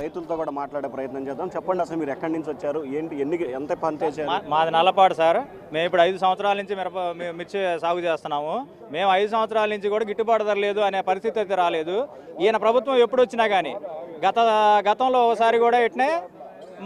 రైతులతో కూడా మాట్లాడే ప్రయత్నం చేద్దాం. చెప్పండి, అసలు మీరు ఎక్కడి నుంచి వచ్చారు, ఏంటి, ఎంత పని చేశారు? మాది నల్లపాడు సార్. మేము ఇప్పుడు 5 సంవత్సరాల నుంచి మిర్చి సాగు చేస్తున్నాము. మేము 5 సంవత్సరాల నుంచి కూడా గిట్టుబాటు ధర లేదు అనే పరిస్థితి అయితే రాలేదు. ఈయన ప్రభుత్వం ఎప్పుడు వచ్చినా కానీ గతంలో ఒకసారి కూడా ఇట్నే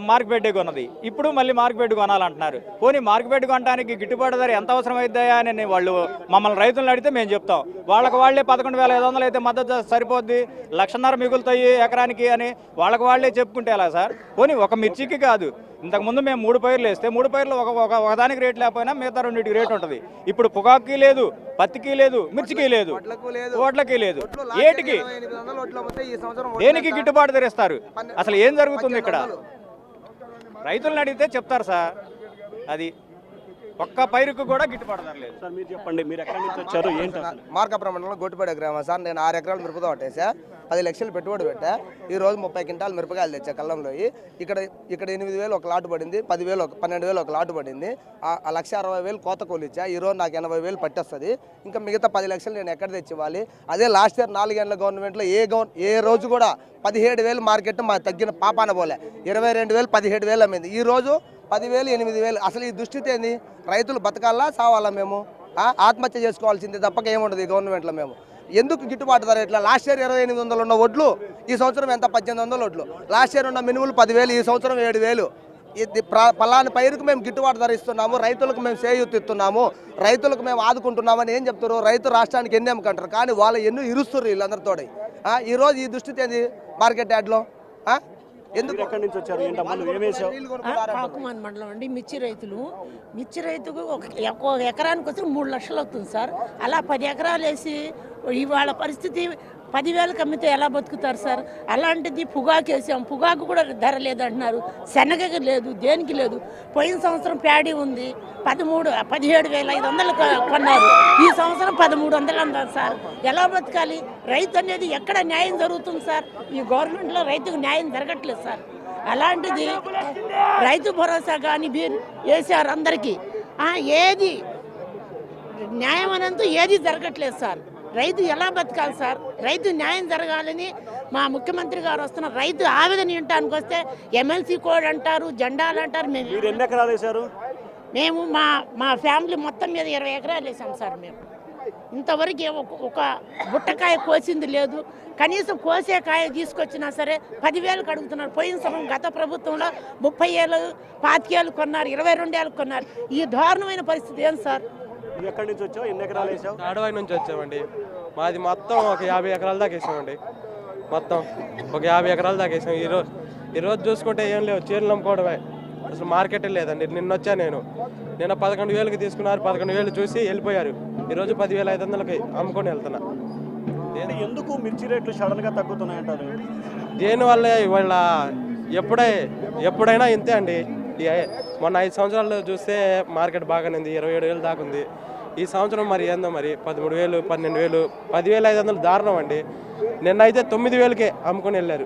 మార్కెట్ కొన్నది, ఇప్పుడు మళ్ళీ మార్కెట్ కొనాలంటున్నారు. పోనీ మార్కెట్ కొనడానికి గిట్టుబాటు ధర ఎంత అవసరం అవుతాయా అని వాళ్ళు మమ్మల్ని రైతులను అడిగితే మేము చెప్తాం. వాళ్ళే 11,500 అయితే మద్దతు సరిపోద్ది, 1,50,000 మిగులుతాయి ఎకరానికి అని వాళ్ళే చెప్పుకుంటే ఎలా సార్? పోనీ ఒక మిర్చికి కాదు, ఇంతకుముందు మేము 3 పైర్లు వేస్తే 3 పైర్లు ఒకదానికి రేట్ లేకపోయినా మిగతా 2కి రేట్ ఉంటుంది. ఇప్పుడు పొగాకుకి లేదు, పత్తికి లేదు, మిర్చికి లేదు, ఓట్లకి లేదు. ఏటికి దేనికి గిట్టుబాటు ధర ఇస్తారు? అసలు ఏం జరుగుతుంది ఇక్కడ? రైతులను అడిగితే చెప్తారు సార్. అది ఒక్క పైరుకు కూడా గిట్టుబాటు ధర లేదు సార్. మీరు చెప్పండి, మీరు ఎక్కడి నుంచి వచ్చారు, ఏంటి? మార్కాపురం మండలంలో గొట్టిపేట గ్రామం సార్. నేను 6 ఎకరాలు మిరపతో పట్టేసా, 10 లక్షలు పెట్టుబడి పెట్టా. ఈ రోజు 30 క్వింటాలు మిరపకాయలు తెచ్చా కళ్ళంలో. ఇక్కడ 8,000 ఒక లాటు పడింది, 10,000 12,000 ఒక లాటు పడింది. 1,60,000 కోత కూలి ఇచ్చా. ఈ రోజు నాకు 80,000 పట్టేస్తుంది. ఇంకా మిగతా 10 లక్షలు నేను ఎక్కడ తెచ్చివ్వాలి? అదే లాస్ట్ ఇయర్ 4 ఏళ్ళ గవర్నమెంట్లో ఏ రోజు కూడా 17,000 మార్కెట్ మా తగ్గిన పాపాన పోలే. 22,000 17,000 అమ్మింది. ఈ రోజు 10,000 8,000. అసలు ఈ దుస్థితి ఏంది? రైతులు బతకాలా సావాలా? మేము ఆత్మహత్య చేసుకోవాల్సిందే తప్పక ఏముండదు ఈ గవర్నమెంట్లో. మేము ఎందుకు గిట్టుబాటు ధర ఇట్లా? లాస్ట్ ఇయర్ 2,800 ఉన్న వడ్లు ఈ సంవత్సరం ఎంత? 1,800 వడ్లు. లాస్ట్ ఇయర్ ఉన్న మినుములు 10,000, ఈ సంవత్సరం 7,000. ఇది పలాని పైరుకు మేము గిట్టుబాటు ధర ఇస్తున్నాము, రైతులకు మేము చేయూతిస్తున్నాము, రైతులకు మేము ఆదుకుంటున్నామని ఏం చెప్తారు? రైతు రాష్ట్రానికి ఎన్ని అమ్మకంటారు, కానీ వాళ్ళు ఎన్నో ఇరుస్తారు వీళ్ళందరితో. ఈరోజు ఈ దుస్థితి ఏంది మార్కెట్ యార్డ్లో? ఎందుకు ఎక్కడి నుంచి వచ్చారు, ఏంటమ్మా, నువ్వు ఏం వేసావు? కాకుమాన్ మండలం అండి. మిర్చి రైతుకు ఒక ఎకరానికి వచ్చి 3 లక్షలు అవుతుంది సార్. అలా 10 ఎకరాలు వేసి ఇవాళ పరిస్థితి 10,000కి అమ్మితే ఎలా బతుకుతారు సార్? అలాంటిది పొగాకు వేసాం, పొగాకు కూడా ధర లేదంటున్నారు, శనగకి లేదు, దేనికి లేదు. పోయిన సంవత్సరం ప్యాడీ ఉంది, 17,500 కొన్నారు. ఈ సంవత్సరం 1,300 అన్నారు సార్. ఎలా బతకాలి? రైతు అనేది ఎక్కడ న్యాయం జరుగుతుంది సార్? ఈ గవర్నమెంట్లో రైతుకు న్యాయం జరగట్లేదు సార్. అలాంటిది రైతు భరోసా కానీ వేసారు అందరికీ, ఏది న్యాయం అనేంత ఏది జరగట్లేదు సార్. రైతు ఎలా బతకాలి సార్? రైతు న్యాయం జరగాలని మా ముఖ్యమంత్రి గారు వస్తున్నారు. రైతు ఆవేదన వినటానికి వస్తే ఎమ్మెల్సీ కోడ్ అంటారు, జెండాలు అంటారు. మీరు ఎన్ని ఎకరాలు వేశారు? మేము మా ఫ్యామిలీ మొత్తం మీద 20 ఎకరాలు వేసాం సార్. మేము ఇంతవరకు ఒక బుట్టకాయ కోసింది లేదు. కనీసం కోసే కాయ తీసుకొచ్చినా సరే 10,000కి అడుగుతున్నారు. పోయిన సంవత్సరం గత ప్రభుత్వంలో 30,000 25,000 కొన్నారు, 22,000 కొన్నారు. ఈ దారుణమైన పరిస్థితి ఏం సార్? ఎక్కడి నుంచి వచ్చావు, ఎన్ని ఎకరాలు వేసావు? తాడవాయి నుంచి వచ్చామండి. మాది మొత్తం ఒక 50 ఎకరాల దాకా వేసామండి. మొత్తం ఒక 50 ఎకరాల దాకా వేసాం. ఈరోజు చూసుకుంటే ఏం లేవు, చీరలు అమ్ముకోవడమే, అసలు మార్కెటే లేదండి. నిన్న 11,000కి తీసుకున్నారు, 11,000 చూసి వెళ్ళిపోయారు. ఈరోజు 10,500కి అమ్ముకొని వెళ్తున్నా. ఎందుకు మిర్చి రేట్లు సడన్ గా తగ్గుతున్నాయంటారు? దేనివల్ల వాళ్ళ ఎప్పుడైనా ఇంతే అండి. మొన్న 5 సంవత్సరాలు చూస్తే మార్కెట్ బాగానే ఉంది, 27,000 దాకా ఉంది. ఈ సంవత్సరం మరి ఏందో మరి 13,000 12,000 10,500 దారుణం అండి. నిన్న అయితే 9,000కే అమ్ముకొని వెళ్ళారు,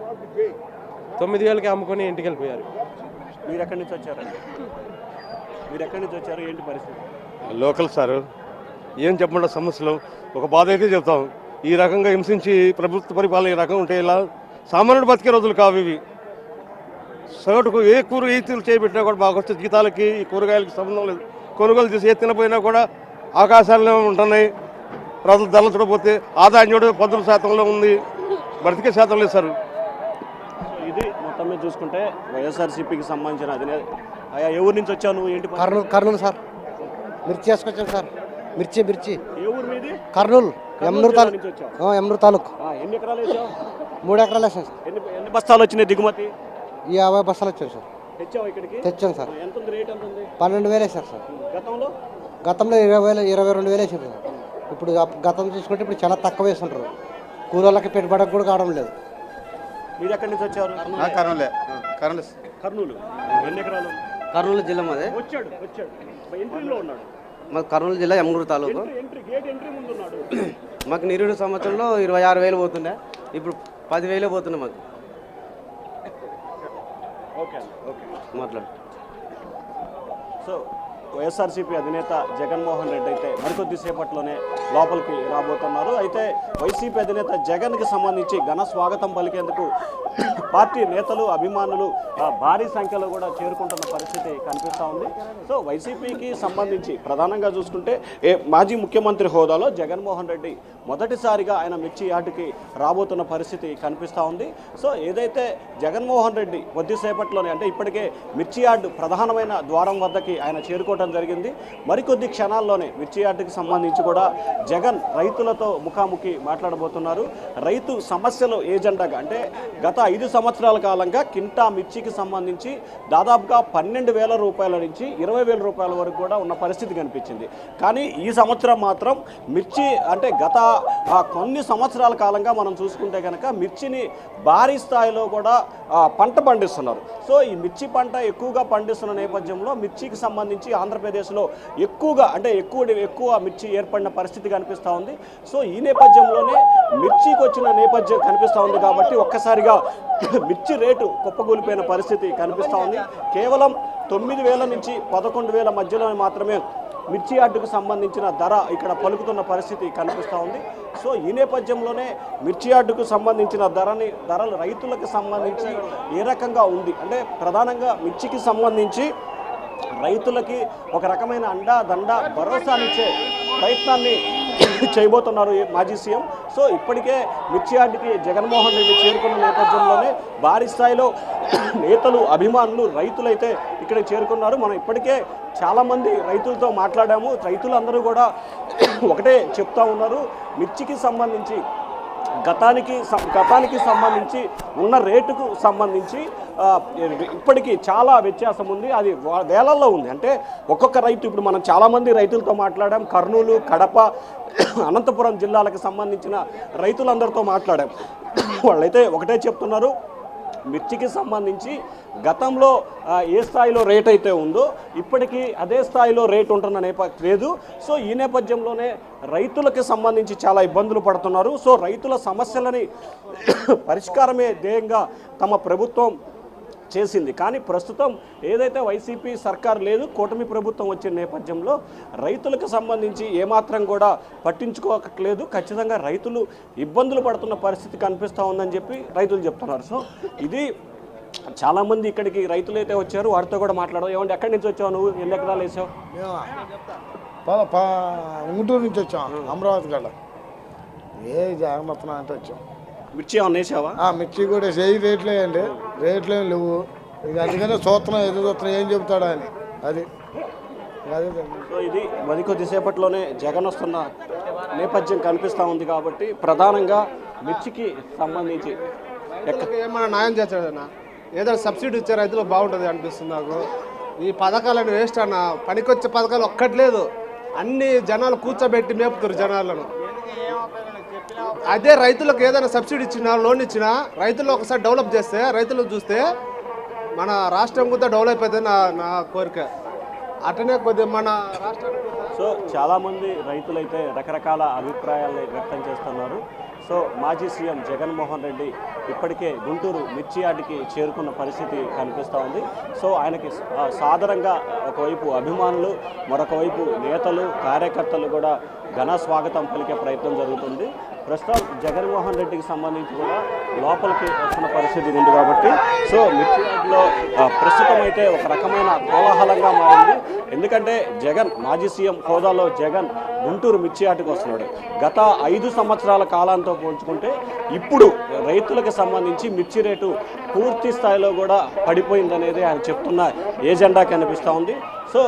9,000కే అమ్ముకొని ఇంటికి వెళ్ళిపోయారు. మీరు ఎక్కడి నుంచి వచ్చారు, ఏంటి పరిస్థితి? లోకల్ సార్, ఏం చెప్పమంటే సమస్యలు ఒక బాధ అయితే చెప్తాం. ఈ రకంగా హింసించి ప్రభుత్వ పరిపాలన ఈ రకం ఉంటే ఇలా సామాన్యుడు బతికే రోజులు కావు ఇవి. సగటుకు ఏ ఈతులు చేయబెట్టినా కూడా మాకు వచ్చే జీతాలకి ఈ కూరగాయలకి సంబంధం లేదు. కొనుగోలు చేసి ఏ తినపోయినా కూడా ఆకాశాల్లో ఉంటున్నాయి. ప్రజలు ధరలు చూడకపోతే ఆదాయం చూడ 10% ఉంది, బ్రతికే శాతం లేదు సార్. ఇది మొత్తం మీద చూసుకుంటే వైఎస్ఆర్సీపీకి సంబంధించిన అధినేత. అయ్యా, ఏ ఊరు నుంచి వచ్చావు నువ్వు, ఏంటి? కర్నూలు సార్. మిర్చి వేసుకొచ్చాను సార్. మిర్చి ఏ ఊరు మీది? కర్నూలు, ఎమ్నూరు తాలూకు. ఎన్ని ఎకరాలు వేసావు? 3 ఎకరాలు వేసాను సార్. ఎన్ని బస్తాలు వచ్చినాయి దిగుమతి? 50 బస్తాలు వచ్చారు సార్. తెచ్చావు ఇక్కడికి? తెచ్చాను సార్. ఎంత ఉంది రేట్? ఎంత ఉంది? 12,000 వేసారు సార్. గతంలో 22,000 వేసారు సార్. ఇప్పుడు గతం చూసుకుంటే ఇప్పుడు చాలా తక్కువ వేస్తుంటారు. కూలీలకి పెట్టుబడికి కూడా కావడం లేదు. మీరు ఎక్కడి నుంచి వచ్చారు? కర్నూలు. ఎన్ని ఎకరాలు? కర్నూలు జిల్లా మాది. వచ్చాడు ఎంట్రీలో ఉన్నాడు. మాకు కర్నూలు జిల్లా ఎమ్నూరు తాలూకు. ఎంట్రీ ముందు ఉన్నాడు. మాకు నిరుడు సంవత్సరంలో 26,000 పోతుండే, ఇప్పుడు 10,000 పోతున్నాయి మాకు. మాట్లాడు. సో వైఎస్ఆర్సీపీ అధినేత జగన్మోహన్ రెడ్డి అయితే మరికొద్ది సేపట్లోనే లోపలికి రాబోతున్నారు. అయితే వైసీపీ అధినేత జగన్కి సంబంధించి ఘన స్వాగతం పలికేందుకు పార్టీ నేతలు అభిమానులు భారీ సంఖ్యలో కూడా చేరుకుంటున్న పరిస్థితి కనిపిస్తూ ఉంది. సో వైసీపీకి సంబంధించి ప్రధానంగా చూసుకుంటే మాజీ ముఖ్యమంత్రి హోదాలో జగన్మోహన్ రెడ్డి మొదటిసారిగా ఆయన మిర్చి యార్డుకి రాబోతున్న పరిస్థితి కనిపిస్తూ ఉంది. సో ఏదైతే జగన్మోహన్ రెడ్డి కొద్దిసేపట్లోనే అంటే ఇప్పటికే మిర్చి యార్డు ప్రధానమైన ద్వారం వద్దకి ఆయన చేరుకోవడం జరిగింది. మరికొద్ది క్షణాల్లోనే మిర్చి యార్డుకి సంబంధించి కూడా జగన్ రైతులతో ముఖాముఖి మాట్లాడబోతున్నారు. రైతు సమస్యలు ఏజెండాగా అంటే గత 5 సంవత్సరాల కాలంగా కింటా మిర్చికి సంబంధించి దాదాపుగా 12,000 రూపాయల నుంచి 20,000 రూపాయల వరకు కూడా ఉన్న పరిస్థితి కనిపించింది. కానీ ఈ సంవత్సరం మాత్రం మిర్చి అంటే గత కొన్ని సంవత్సరాల కాలంగా మనం చూసుకుంటే కనుక మిర్చిని భారీ స్థాయిలో కూడా పంట పండిస్తున్నారు. సో ఈ మిర్చి పంట ఎక్కువగా పండిస్తున్న నేపథ్యంలో మిర్చికి సంబంధించి ఆంధ్రప్రదేశ్లో ఎక్కువగా అంటే ఎక్కువ మిర్చి ఏర్పడిన పరిస్థితి కనిపిస్తూ ఉంది. సో ఈ నేపథ్యంలోనే మిర్చికి వచ్చిన నేపథ్యం కనిపిస్తూ ఉంది కాబట్టి ఒక్కసారిగా మిర్చి రేటు కుప్పగూలిపోయిన పరిస్థితి కనిపిస్తూ ఉంది. కేవలం 9,000 నుంచి 11,000 మధ్యలో మాత్రమే మిర్చి యార్డుకు సంబంధించిన ధర ఇక్కడ పలుకుతున్న పరిస్థితి కనిపిస్తూ ఉంది. సో ఈ నేపథ్యంలోనే మిర్చి యార్డుకు సంబంధించిన ధరలు రైతులకు సంబంధించి ఏ రకంగా ఉంది అంటే ప్రధానంగా మిర్చికి సంబంధించి రైతులకి ఒక రకమైన అండా భరోసానిచ్చే ప్రయత్నాన్ని చేయబోతున్నారు మాజీ సీఎం. సో ఇప్పటికే మిర్చి యార్డుకి జగన్మోహన్ రెడ్డి చేరుకున్న నేపథ్యంలోనే భారీ స్థాయిలో నేతలు అభిమానులు రైతులైతే ఇక్కడ చేరుకున్నారు. మనం ఇప్పటికే చాలామంది రైతులతో మాట్లాడాము. రైతులందరూ కూడా ఒకటే చెప్తా ఉన్నారు, మిర్చికి సంబంధించి గతానికి సంబంధించి ఉన్న రేటుకు సంబంధించి ఇప్పటికీ చాలా వ్యత్యాసం ఉంది. అది వేలల్లో ఉంది. అంటే ఒక్కొక్క రైతు ఇప్పుడు మనం చాలామంది రైతులతో మాట్లాడాం. కర్నూలు, కడప, అనంతపురం జిల్లాలకు సంబంధించిన రైతులందరితో మాట్లాడాం. వాళ్ళైతే ఒకటే చెప్తున్నారు, మిర్చికి సంబంధించి గతంలో ఏ స్థాయిలో రేట్ అయితే ఉందో ఇప్పటికీ అదే స్థాయిలో రేట్ ఉంటున్న లేదు. సో ఈ నేపథ్యంలోనే రైతులకు సంబంధించి చాలా ఇబ్బందులు పడుతున్నారు. సో రైతుల సమస్యలని పరిష్కారమే ధ్యేయంగా తమ ప్రభుత్వం చేసింది. కానీ ప్రస్తుతం ఏదైతే వైసీపీ సర్కార్ లేదు, కూటమి ప్రభుత్వం వచ్చిన నేపథ్యంలో రైతులకు సంబంధించి ఏమాత్రం కూడా పట్టించుకోవట్లేదు. ఖచ్చితంగా రైతులు ఇబ్బందులు పడుతున్న పరిస్థితి కనిపిస్తూ ఉందని చెప్పి రైతులు చెప్తున్నారు. సో ఇది చాలామంది ఇక్కడికి రైతులైతే వచ్చారు, వారితో కూడా మాట్లాడదాం. ఏమంటే ఎక్కడి నుంచి వచ్చావు నువ్వు? ఎన్ని ఎకరాలు వేసావు? ఉంగుటూరు నుంచి వచ్చాం, అమరావతి గడ జాగ్రత్త అంటే వచ్చాం. మిర్చి ఏమన్నా వేసావా? మిర్చి కూడా రేట్లే అండి, రేట్లేం లేవు. ఇక అందుకనే చూస్తున్నాం, ఎదురు చూస్తున్నాం ఏం చెబుతాడా అని. అది సో ఇది కొద్దిసేపట్లోనే జగన్ వస్తున్న నేపథ్యం కనిపిస్తూ ఉంది కాబట్టి ప్రధానంగా మిర్చికి సంబంధించి ఏమన్నా న్యాయం చేస్తాడన్నా, ఏదో సబ్సిడీ ఇచ్చే రైతులకు బాగుంటుంది అనిపిస్తుంది నాకు. ఈ పథకాలను వేస్ట్ అన్న, పనికొచ్చే పథకాలు ఒక్కట్లేదు. అన్ని జనాలు కూర్చోబెట్టి మేపుతారు జనాలను. అదే రైతులకు ఏదైనా సబ్సిడీ ఇచ్చినా, లోన్ ఇచ్చినా, రైతులు ఒకసారి డెవలప్ చేస్తే, రైతులు చూస్తే మన రాష్ట్రం కూడా డెవలప్ అవుతుంది నా కోరిక. అటనే కొద్దిగా మన రాష్ట్రానికి. సో చాలామంది రైతులైతే రకరకాల అభిప్రాయాలు వ్యక్తం చేస్తున్నారు. సో మాజీ సీఎం జగన్మోహన్ రెడ్డి ఇప్పటికే గుంటూరు మిర్చి యార్డుకి చేరుకున్న పరిస్థితి కనిపిస్తూ ఉంది. సో ఆయనకి సాదరంగా ఒకవైపు అభిమానులు, మరొక వైపు నేతలు, కార్యకర్తలు కూడా ఘన స్వాగతం పలికే ప్రయత్నం జరుగుతుంది. ప్రస్తుతం జగన్మోహన్ రెడ్డికి సంబంధించి కూడా లోపలికి వస్తున్న పరిస్థితి ఉంది కాబట్టి సో మిర్చి యార్డులో ప్రస్తుతం అయితే ఒక రకమైన కోలాహలంగా మారింది. ఎందుకంటే జగన్ మాజీ సీఎం హోదాలో జగన్ గుంటూరు మిర్చి యార్డుకి వస్తున్నాడు. గత 5 సంవత్సరాల కాలంతో పోల్చుకుంటే ఇప్పుడు రైతులకు సంబంధించి మిర్చి రేటు పూర్తి స్థాయిలో కూడా పడిపోయిందనేది ఆయన చెప్తున్న ఏజెండా కనిపిస్తూ ఉంది. సో